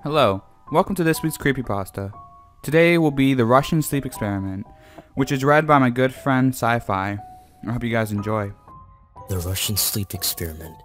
Hello, welcome to this week's Creepypasta. Today will be the Russian sleep experiment, which is read by my good friend Sci-Fi. I hope you guys enjoy. The Russian sleep experiment.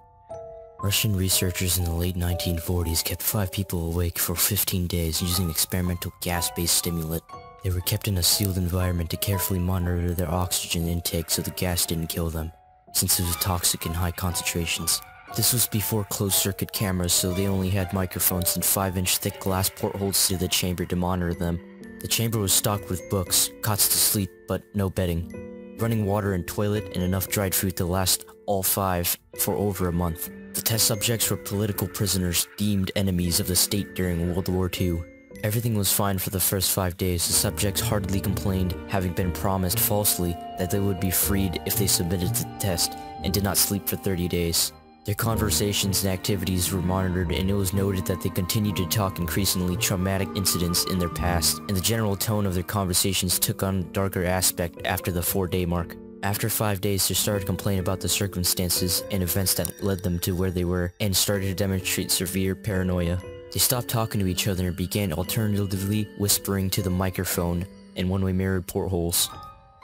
Russian researchers in the late 1940s kept 5 people awake for 15 days using experimental gas-based stimulant. They were kept in a sealed environment to carefully monitor their oxygen intake so the gas didn't kill them, since it was toxic in high concentrations. This was before closed-circuit cameras, so they only had microphones and 5-inch thick glass portholes to the chamber to monitor them. The chamber was stocked with books, cots to sleep, but no bedding, running water and toilet, and enough dried food to last all 5 for over a month. The test subjects were political prisoners deemed enemies of the state during World War II. Everything was fine for the first 5 days. The subjects hardly complained, having been promised falsely that they would be freed if they submitted to the test, and did not sleep for 30 days. Their conversations and activities were monitored, and it was noted that they continued to talk increasingly traumatic incidents in their past, and the general tone of their conversations took on a darker aspect after the 4-day mark. After 5 days, they started to complain about the circumstances and events that led them to where they were, and started to demonstrate severe paranoia. They stopped talking to each other and began alternatively whispering to the microphone and one-way mirrored portholes.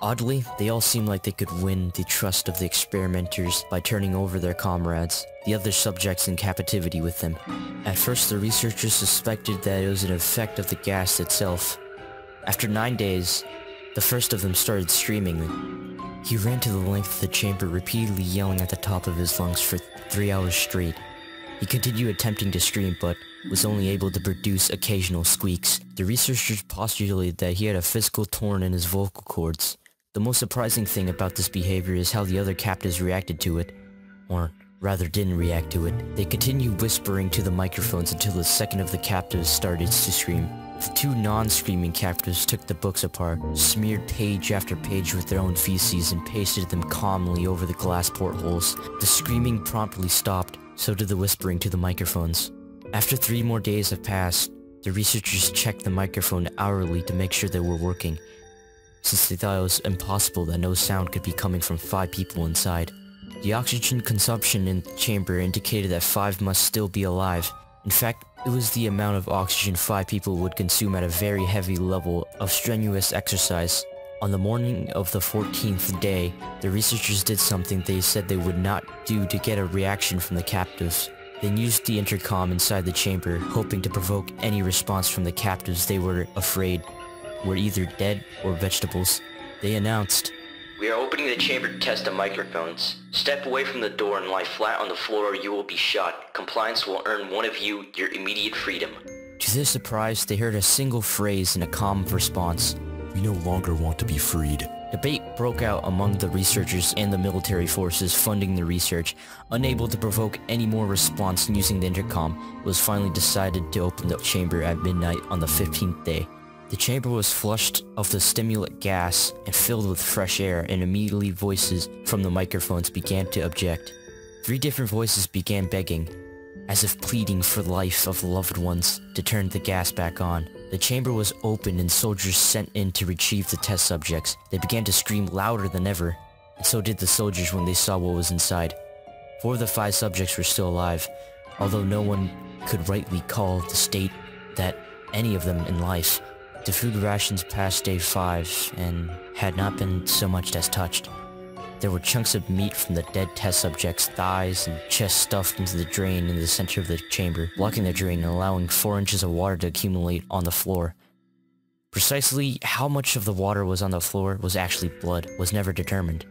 Oddly, they all seemed like they could win the trust of the experimenters by turning over their comrades, the other subjects in captivity with them. At first, the researchers suspected that it was an effect of the gas itself. After 9 days, the first of them started screaming. He ran to the length of the chamber, repeatedly yelling at the top of his lungs for 3 hours straight. He continued attempting to scream, but was only able to produce occasional squeaks. The researchers postulated that he had a physical torn in his vocal cords. The most surprising thing about this behavior is how the other captives reacted to it, or rather didn't react to it. They continued whispering to the microphones until the second of the captives started to scream. The 2 non-screaming captives took the books apart, smeared page after page with their own feces, and pasted them calmly over the glass portholes. The screaming promptly stopped, so did the whispering to the microphones. After 3 more days have passed, the researchers checked the microphone hourly to make sure they were working, since they thought it was impossible that no sound could be coming from 5 people inside. The oxygen consumption in the chamber indicated that 5 must still be alive. In fact, it was the amount of oxygen 5 people would consume at a very heavy level of strenuous exercise. On the morning of the 14th day, the researchers did something they said they would not do to get a reaction from the captives. They used the intercom inside the chamber, hoping to provoke any response from the captives they were afraid were either dead or vegetables. They announced, "We are opening the chamber to test the microphones. Step away from the door and lie flat on the floor or you will be shot. Compliance will earn one of you your immediate freedom." To their surprise, they heard a single phrase in a calm response. "We no longer want to be freed." Debate broke out among the researchers and the military forces funding the research. Unable to provoke any more response using the intercom, it was finally decided to open the chamber at midnight on the 15th day. The chamber was flushed of the stimulant gas and filled with fresh air, and immediately voices from the microphones began to object. 3 different voices began begging, as if pleading for the life of loved ones, to turn the gas back on. The chamber was opened and soldiers sent in to retrieve the test subjects. They began to scream louder than ever, and so did the soldiers when they saw what was inside. 4 of the 5 subjects were still alive, although no one could rightly call the state that any of them in life. The food rations passed day 5 and had not been so much as touched. There were chunks of meat from the dead test subjects' thighs and chest stuffed into the drain in the center of the chamber, blocking the drain and allowing 4 inches of water to accumulate on the floor. Precisely how much of the water was on the floor was actually blood was never determined.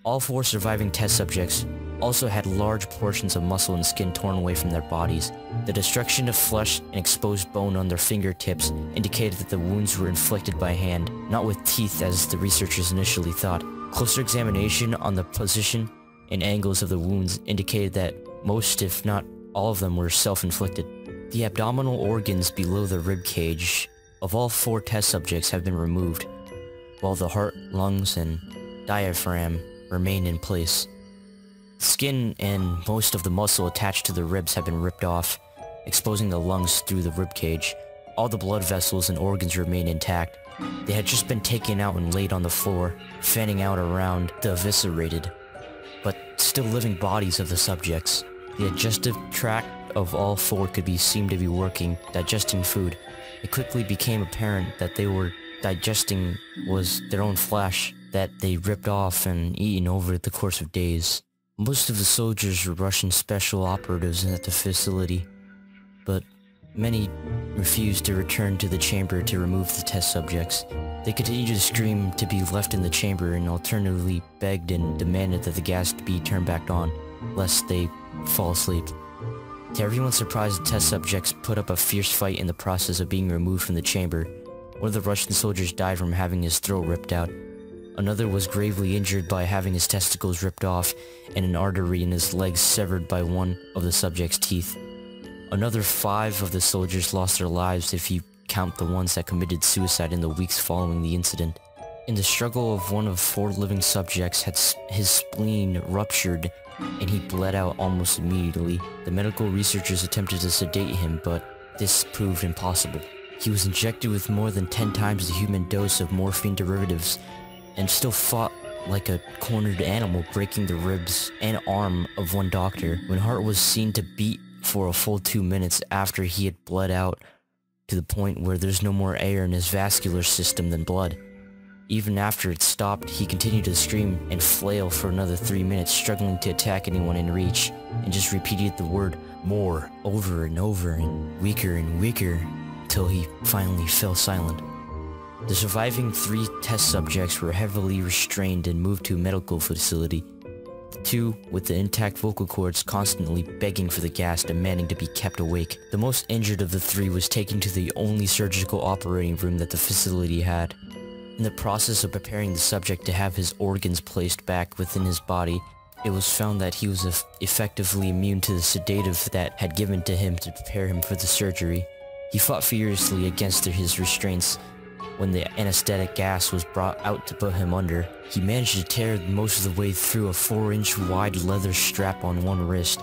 All 4 surviving test subjects also had large portions of muscle and skin torn away from their bodies. The destruction of flesh and exposed bone on their fingertips indicated that the wounds were inflicted by hand, not with teeth as the researchers initially thought. Closer examination on the position and angles of the wounds indicated that most, if not all of them, were self-inflicted. The abdominal organs below the rib cage of all 4 test subjects have been removed, while the heart, lungs, and diaphragm remain in place. Skin and most of the muscle attached to the ribs have been ripped off, exposing the lungs through the rib cage. All the blood vessels and organs remain intact. They had just been taken out and laid on the floor, fanning out around the eviscerated, but still living bodies of the subjects. The digestive tract of all four could be seen to be working, digesting food. It quickly became apparent that they were digesting was their own flesh that they ripped off and eaten over the course of days. Most of the soldiers were Russian special operatives at the facility, but many refused to return to the chamber to remove the test subjects. They continued to scream to be left in the chamber and alternatively begged and demanded that the gas be turned back on, lest they fall asleep. To everyone's surprise, the test subjects put up a fierce fight in the process of being removed from the chamber. One of the Russian soldiers died from having his throat ripped out. Another was gravely injured by having his testicles ripped off and an artery in his legs severed by one of the subject's teeth. Another 5 of the soldiers lost their lives if you count the ones that committed suicide in the weeks following the incident. In the struggle of one of 4 living subjects his spleen ruptured and he bled out almost immediately. The medical researchers attempted to sedate him, but this proved impossible. He was injected with more than 10 times the human dose of morphine derivatives and still fought like a cornered animal, breaking the ribs and arm of one doctor. When heart was seen to beat for a full 2 minutes after he had bled out to the point where there's no more air in his vascular system than blood. Even after it stopped, he continued to scream and flail for another 3 minutes, struggling to attack anyone in reach, and just repeated the word "more" over and over and weaker until he finally fell silent. The surviving 3 test subjects were heavily restrained and moved to a medical facility. The 2 with the intact vocal cords constantly begging for the gas, demanding to be kept awake. The most injured of the 3 was taken to the only surgical operating room that the facility had. In the process of preparing the subject to have his organs placed back within his body, it was found that he was effectively immune to the sedative that had given to him to prepare him for the surgery. He fought furiously against his restraints. When the anesthetic gas was brought out to put him under, he managed to tear most of the way through a 4-inch wide leather strap on one wrist,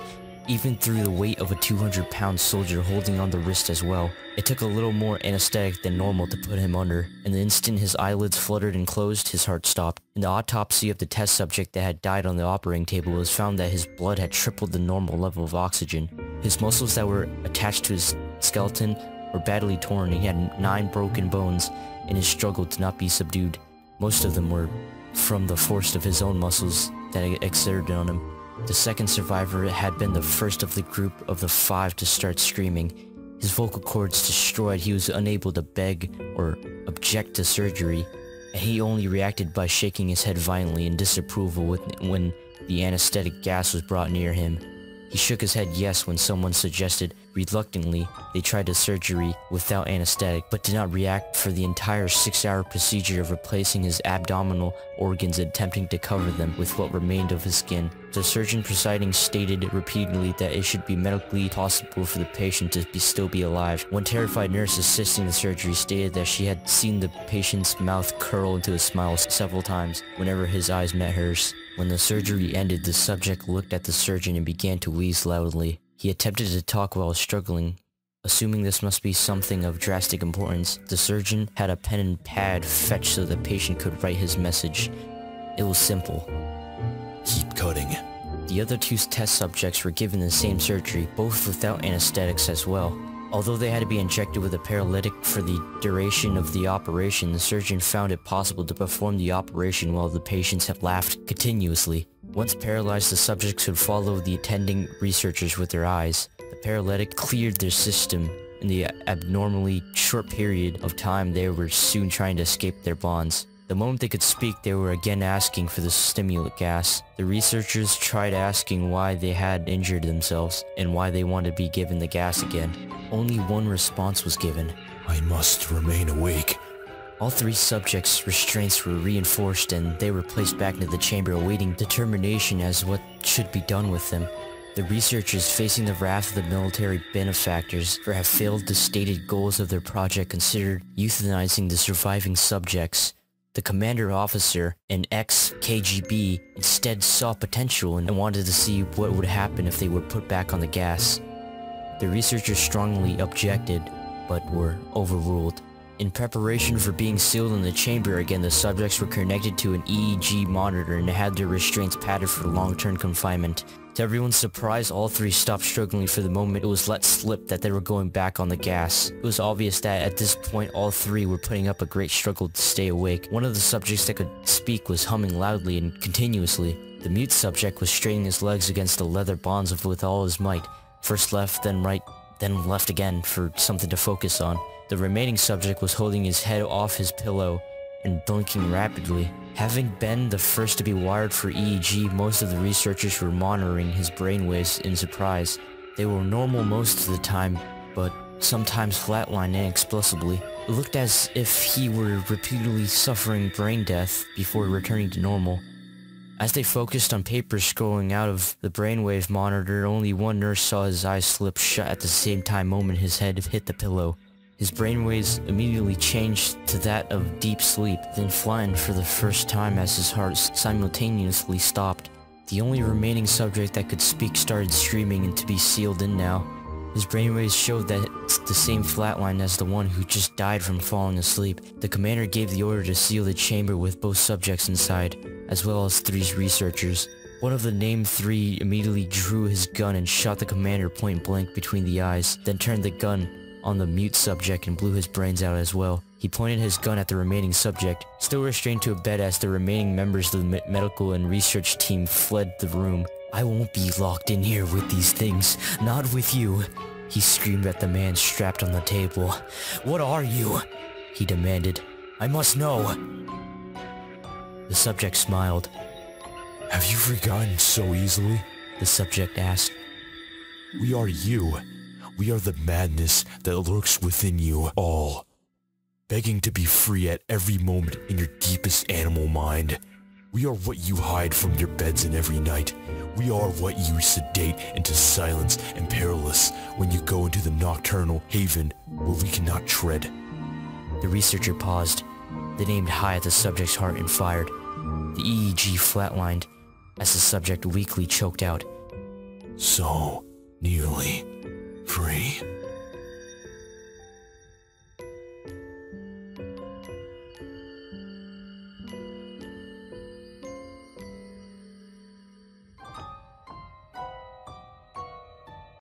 even through the weight of a 200-pound soldier holding on the wrist as well. It took a little more anesthetic than normal to put him under, and the instant his eyelids fluttered and closed, his heart stopped. In the autopsy of the test subject that had died on the operating table, it was found that his blood had tripled the normal level of oxygen. His muscles that were attached to his skeleton were badly torn, and he had 9 broken bones in his struggle to not be subdued. Most of them were from the force of his own muscles that exerted on him. The second survivor had been the first of the group of the 5 to start screaming. His vocal cords destroyed, he was unable to beg or object to surgery, and he only reacted by shaking his head violently in disapproval when the anesthetic gas was brought near him. He shook his head yes when someone suggested, reluctantly, they tried the surgery without anesthetic, but did not react for the entire 6-hour procedure of replacing his abdominal organs and attempting to cover them with what remained of his skin. The surgeon presiding stated repeatedly that it should be medically possible for the patient to still be alive. One terrified nurse assisting the surgery stated that she had seen the patient's mouth curl into a smile several times whenever his eyes met hers. When the surgery ended, the subject looked at the surgeon and began to wheeze loudly. He attempted to talk while struggling. Assuming this must be something of drastic importance, the surgeon had a pen and pad fetched so the patient could write his message. It was simple. Keep cutting. The other 2 test subjects were given the same surgery, both without anesthetics as well. Although they had to be injected with a paralytic for the duration of the operation, the surgeon found it possible to perform the operation while the patients had laughed continuously. Once paralyzed, the subjects would follow the attending researchers with their eyes. The paralytic cleared their system. In the abnormally short period of time, they were soon trying to escape their bonds. The moment they could speak, they were again asking for the stimulant gas. The researchers tried asking why they had injured themselves and why they wanted to be given the gas again. Only one response was given. I must remain awake. All 3 subjects' restraints were reinforced and they were placed back into the chamber awaiting determination as what should be done with them. The researchers, facing the wrath of the military benefactors for have failed the stated goals of their project, considered euthanizing the surviving subjects. The commander officer, an ex-KGB, instead saw potential and wanted to see what would happen if they were put back on the gas. The researchers strongly objected, but were overruled. In preparation for being sealed in the chamber again, the subjects were connected to an EEG monitor and had their restraints padded for long-term confinement. To everyone's surprise, all three stopped struggling for the moment it was let slip that they were going back on the gas. It was obvious that at this point all three were putting up a great struggle to stay awake. One of the subjects that could speak was humming loudly and continuously. The mute subject was straining his legs against the leather bonds with all his might. First left, then right, then left again for something to focus on. The remaining subject was holding his head off his pillow and blinking rapidly. Having been the first to be wired for EEG, most of the researchers were monitoring his brainwaves in surprise. They were normal most of the time, but sometimes flatlined inexplicably. It looked as if he were repeatedly suffering brain death before returning to normal. As they focused on papers scrolling out of the brainwave monitor, only one nurse saw his eyes slip shut at the same moment his head hit the pillow. His brainwaves immediately changed to that of deep sleep, then flattened for the first time as his heart simultaneously stopped. The only remaining subject that could speak started screaming and to be sealed in now. His brainwaves showed that it's the same flatline as the one who just died from falling asleep. The commander gave the order to seal the chamber with both subjects inside, as well as three researchers. One of the named three immediately drew his gun and shot the commander point blank between the eyes, then turned the gun on the mute subject and blew his brains out as well. He pointed his gun at the remaining subject, still restrained to a bed as the remaining members of the medical and research team fled the room. "I won't be locked in here with these things, not with you," he screamed at the man strapped on the table. "What are you?" he demanded. "I must know." The subject smiled. Have you forgotten so easily? The subject asked. We are you. We are the madness that lurks within you all, begging to be free at every moment in your deepest animal mind. We are what you hide from your beds in every night. We are what you sedate into silence and perilous when you go into the nocturnal haven where we cannot tread. The researcher paused, then aimed high at the subject's heart and fired. The EEG flatlined as the subject weakly choked out. So nearly free.